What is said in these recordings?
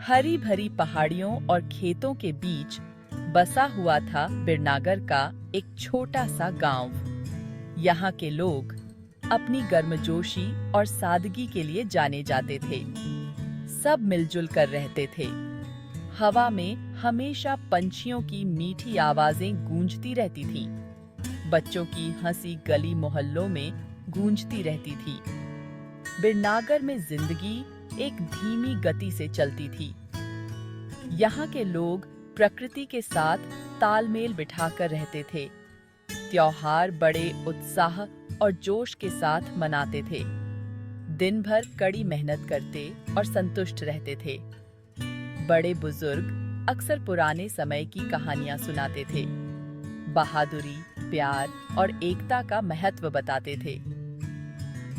हरी भरी पहाड़ियों और खेतों के बीच बसा हुआ था बिरनागर का एक छोटा सा गांव। यहाँ के लोग अपनी गर्मजोशी और सादगी के लिए जाने जाते थे। सब मिलजुल कर रहते थे। हवा में हमेशा पंछियों की मीठी आवाजें गूंजती रहती थीं। बच्चों की हंसी गली मोहल्लों में गूंजती रहती थी। बिरनागर में जिंदगी एक धीमी गति से चलती थी। यहाँ के लोग प्रकृति के साथ तालमेल बिठाकर रहते थे। त्योहार बड़े उत्साह और जोश के साथ मनाते थे। दिन भर कड़ी मेहनत करते और संतुष्ट रहते थे। बड़े बुजुर्ग अक्सर पुराने समय की कहानियां सुनाते थे। बहादुरी, प्यार और एकता का महत्व बताते थे।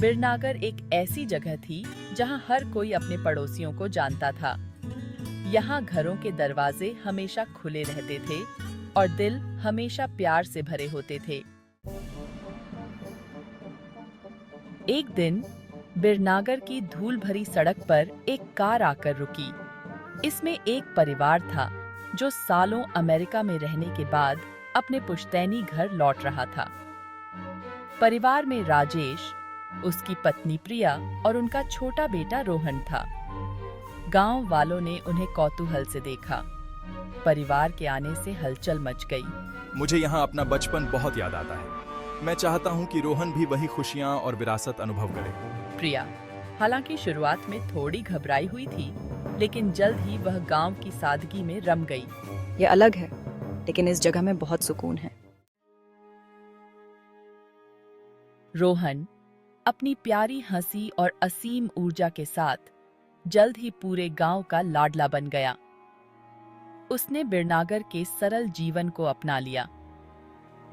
बिरनागर एक ऐसी जगह थी जहां हर कोई अपने पड़ोसियों को जानता था। यहाँ घरों के दरवाजे हमेशा खुले रहते थे और दिल हमेशा प्यार से भरे होते थे। एक दिन बिरनागर की धूल भरी सड़क पर एक कार आकर रुकी। इसमें एक परिवार था जो सालों अमेरिका में रहने के बाद अपने पुश्तैनी घर लौट रहा था। परिवार में राजेश, उसकी पत्नी प्रिया और उनका छोटा बेटा रोहन था। गांव वालों ने उन्हें कौतूहल से देखा। परिवार के आने से हलचल मच गई। मुझे यहाँ अपना बचपन बहुत याद आता है। मैं चाहता हूँ कि रोहन भी वही खुशियाँ और विरासत अनुभव करे। प्रिया हालांकि शुरुआत में थोड़ी घबराई हुई थी, लेकिन जल्द ही वह गांव की सादगी में रम गई। ये अलग है, लेकिन इस जगह में बहुत सुकून है। रोहन अपनी प्यारी हंसी और असीम ऊर्जा के साथ जल्द ही पूरे गांव का लाडला बन गया। उसने बिरनागर के सरल जीवन को अपना लिया।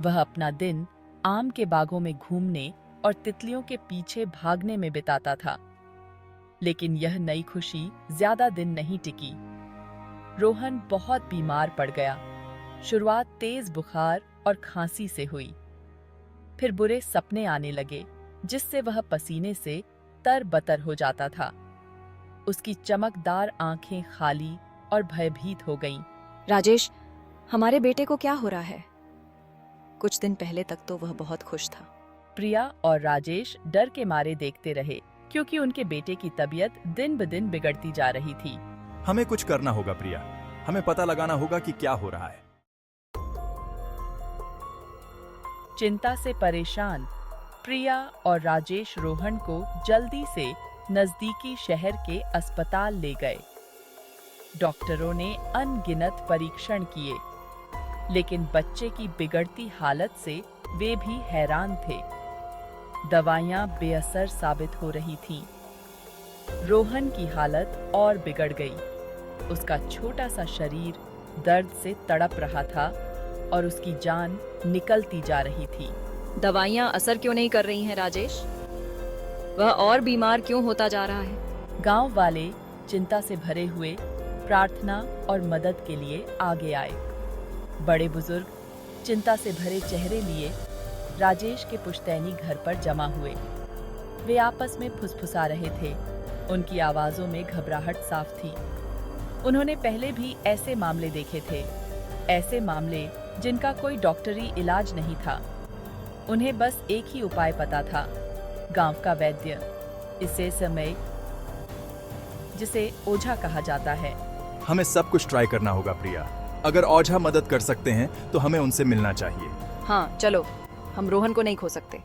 वह अपना दिन आम के बागों में घूमने और तितलियों के पीछे भागने में बिताता था। लेकिन यह नई खुशी ज्यादा दिन नहीं टिकी। रोहन बहुत बीमार पड़ गया। शुरुआत तेज बुखार और खांसी से हुई। फिर बुरे सपने आने लगे, जिससे वह पसीने से तरबतर हो जाता था। उसकी चमकदार आंखें खाली और भयभीत हो गईं। राजेश, हमारे बेटे को क्या हो रहा है? कुछ दिन पहले तक तो वह बहुत खुश था। प्रिया और राजेश डर के मारे देखते रहे, क्योंकि उनके बेटे की तबीयत दिन ब दिन बिगड़ती जा रही थी। हमें कुछ करना होगा प्रिया। हमें पता लगाना होगा कि क्या हो रहा है। चिंता से परेशान प्रिया और राजेश रोहन को जल्दी से नजदीकी शहर के अस्पताल ले गए। डॉक्टरों ने अनगिनत परीक्षण किए, लेकिन बच्चे की बिगड़ती हालत से वे भी हैरान थे। दवाइयां बेअसर साबित हो रही थीं। रोहन की हालत और बिगड़ गई। उसका छोटा सा शरीर दर्द से तड़प रहा था और उसकी जान निकलती जा रही थी। दवाइयाँ असर क्यों नहीं कर रही हैं राजेश? वह और बीमार क्यों होता जा रहा है? गांव वाले चिंता से भरे हुए प्रार्थना और मदद के लिए आगे आए। बड़े बुजुर्ग चिंता से भरे चेहरे लिए राजेश के पुश्तैनी घर पर जमा हुए। वे आपस में फुसफुसा रहे थे। उनकी आवाजों में घबराहट साफ थी। उन्होंने पहले भी ऐसे मामले देखे थे, ऐसे मामले जिनका कोई डॉक्टरी इलाज नहीं था। उन्हें बस एक ही उपाय पता था, गांव का वैद्य, इसे समय जिसे ओझा कहा जाता है। हमें सब कुछ ट्राई करना होगा प्रिया। अगर ओझा मदद कर सकते हैं तो हमें उनसे मिलना चाहिए। हाँ चलो, हम रोहन को नहीं खो सकते।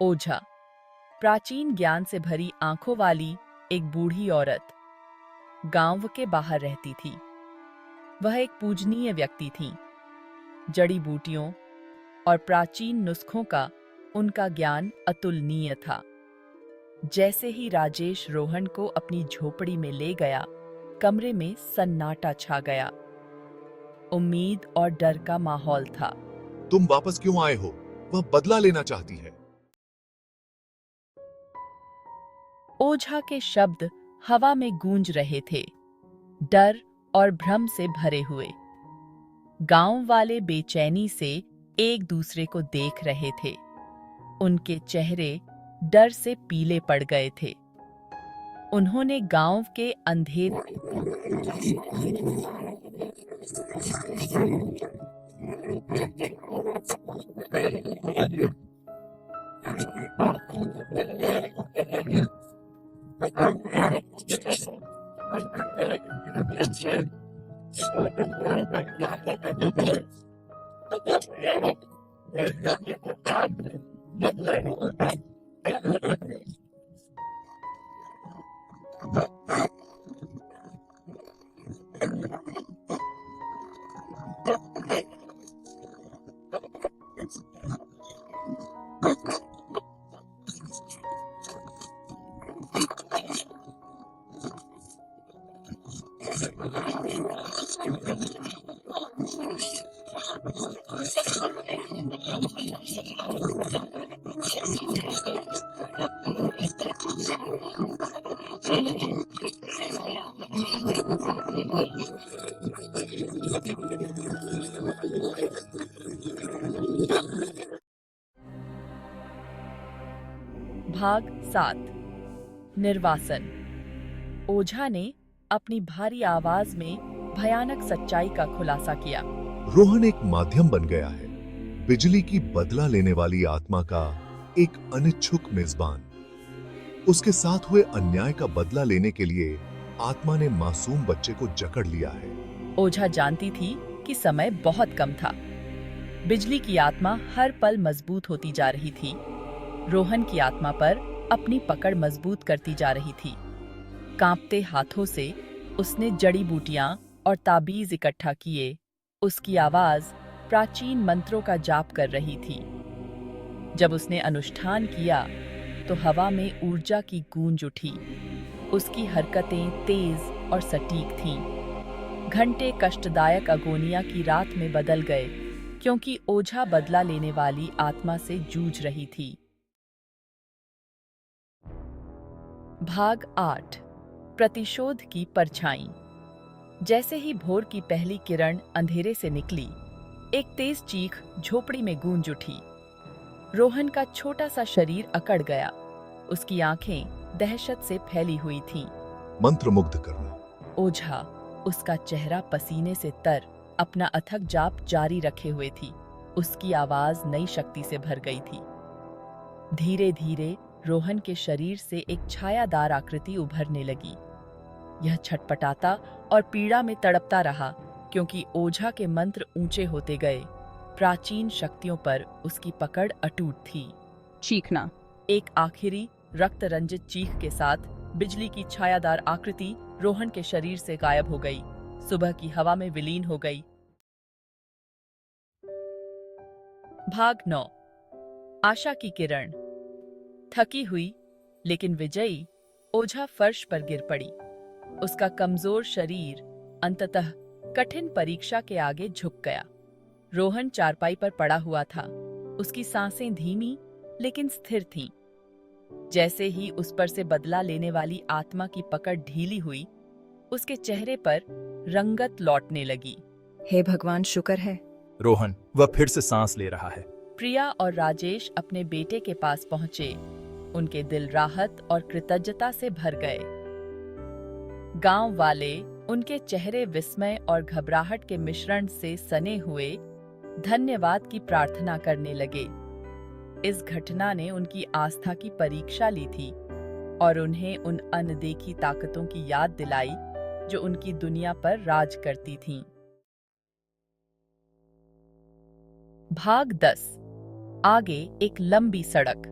ओझा प्राचीन ज्ञान से भरी आंखों वाली एक बूढ़ी औरत गांव के बाहर रहती थी। वह एक पूजनीय व्यक्ति थी। जड़ी बूटियों और प्राचीन नुस्खों का उनका ज्ञान अतुलनीय था। जैसे ही राजेश रोहन को अपनी झोपड़ी में ले गया, कमरे में सन्नाटा छा गया। उम्मीद और डर का माहौल था। तुम वापस क्यों आए हो? वह बदला लेना चाहती है। ओझा के शब्द हवा में गूंज रहे थे, डर और भ्रम से भरे हुए। गांव वाले बेचैनी से एक दूसरे को देख रहे थे। उनके चेहरे डर से पीले पड़ गए थे। उन्होंने गांव के अंधेरे भाग 7 निर्वासन। ओझा ने अपनी भारी आवाज में भयानक सच्चाई का खुलासा किया। रोहन एक माध्यम बन गया है, बिजली की बदला लेने वाली आत्मा का एक अनिच्छुक मेजबान। उसके साथ हुए अन्याय का बदला लेने के लिए आत्मा ने मासूम बच्चे को जकड़ लिया है। ओझा जानती थी कि समय बहुत कम था। बिजली की आत्मा हर पल मजबूत होती जा रही थी। रोहन की आत्मा पर अपनी पकड़ मजबूत करती जा रही थी। कांपते हाथों से उसने जड़ी बूटियां और ताबीज इकट्ठा किए। उसकी आवाज प्राचीन मंत्रों का जाप कर रही थी। जब उसने अनुष्ठान किया तो हवा में ऊर्जा की गूंज उठी। उसकी हरकतें तेज और सटीक थीं। घंटे कष्टदायक अगोनिया की रात में बदल गए, क्योंकि ओझा बदला लेने वाली आत्मा से जूझ रही थी। भाग 8 प्रतिशोध की परछाई। जैसे ही भोर की पहली किरण अंधेरे से निकली, एक तेज चीख झोपड़ी में गूंज उठी। रोहन का छोटा सा शरीर अकड़ गया। उसकी आंखें दहशत से फैली हुई थीं। मंत्रमुग्ध करना। ओझा उसका चेहरा पसीने से तर अपना अथक जाप जारी रखे हुए थी। उसकी आवाज नई शक्ति से भर गई थी। धीरे धीरे रोहन के शरीर से एक छायादार आकृति उभरने लगी। यह छटपटाता और पीड़ा में तड़पता रहा, क्योंकि ओझा के मंत्र ऊंचे होते गए। प्राचीन शक्तियों पर उसकी पकड़ अटूट थी। चीखना। एक आखिरी रक्त रंजित चीख के साथ बिजली की छायादार आकृति रोहन के शरीर से गायब हो गई, सुबह की हवा में विलीन हो गई। भाग 9 आशा की किरण। थकी हुई लेकिन विजयी, ओझा फर्श पर गिर पड़ी। उसका कमजोर शरीर अंततः कठिन परीक्षा के आगे झुक गया। रोहन चारपाई पर पड़ा हुआ था। उसकी सांसें धीमी लेकिन स्थिर थीं। जैसे ही उस पर से बदला लेने वाली आत्मा की पकड़ ढीली हुई, उसके चेहरे पर रंगत लौटने लगी। हे भगवान, शुक्र है। रोहन, वह फिर से सांस ले रहा है। प्रिया और राजेश अपने बेटे के पास पहुंचे। उनके दिल राहत और कृतज्ञता से भर गए। गांव वाले उनके चेहरे विस्मय और घबराहट के मिश्रण से सने हुए धन्यवाद की प्रार्थना करने लगे। इस घटना ने उनकी आस्था की परीक्षा ली थी और उन्हें उन अनदेखी ताकतों की याद दिलाई जो उनकी दुनिया पर राज करती थीं। भाग 10 आगे एक लंबी सड़क।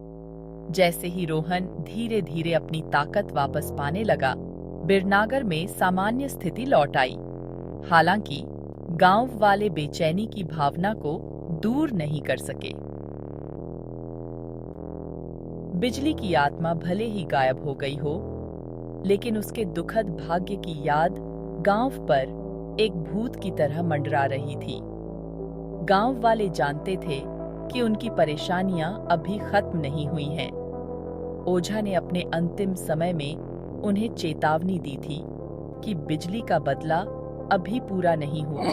जैसे ही रोहन धीरे धीरे अपनी ताकत वापस पाने लगा, बिरनागर में सामान्य स्थिति लौट आई। हालांकि गांव वाले बेचैनी की भावना को दूर नहीं कर सके। बिजली की आत्मा भले ही गायब हो गई हो, लेकिन उसके दुखद भाग्य की याद गांव पर एक भूत की तरह मंडरा रही थी। गांव वाले जानते थे कि उनकी परेशानियां अभी खत्म नहीं हुई हैं। ओझा ने अपने अंतिम समय में उन्हें चेतावनी दी थी कि बिजली का बदला अभी पूरा नहीं हुआ।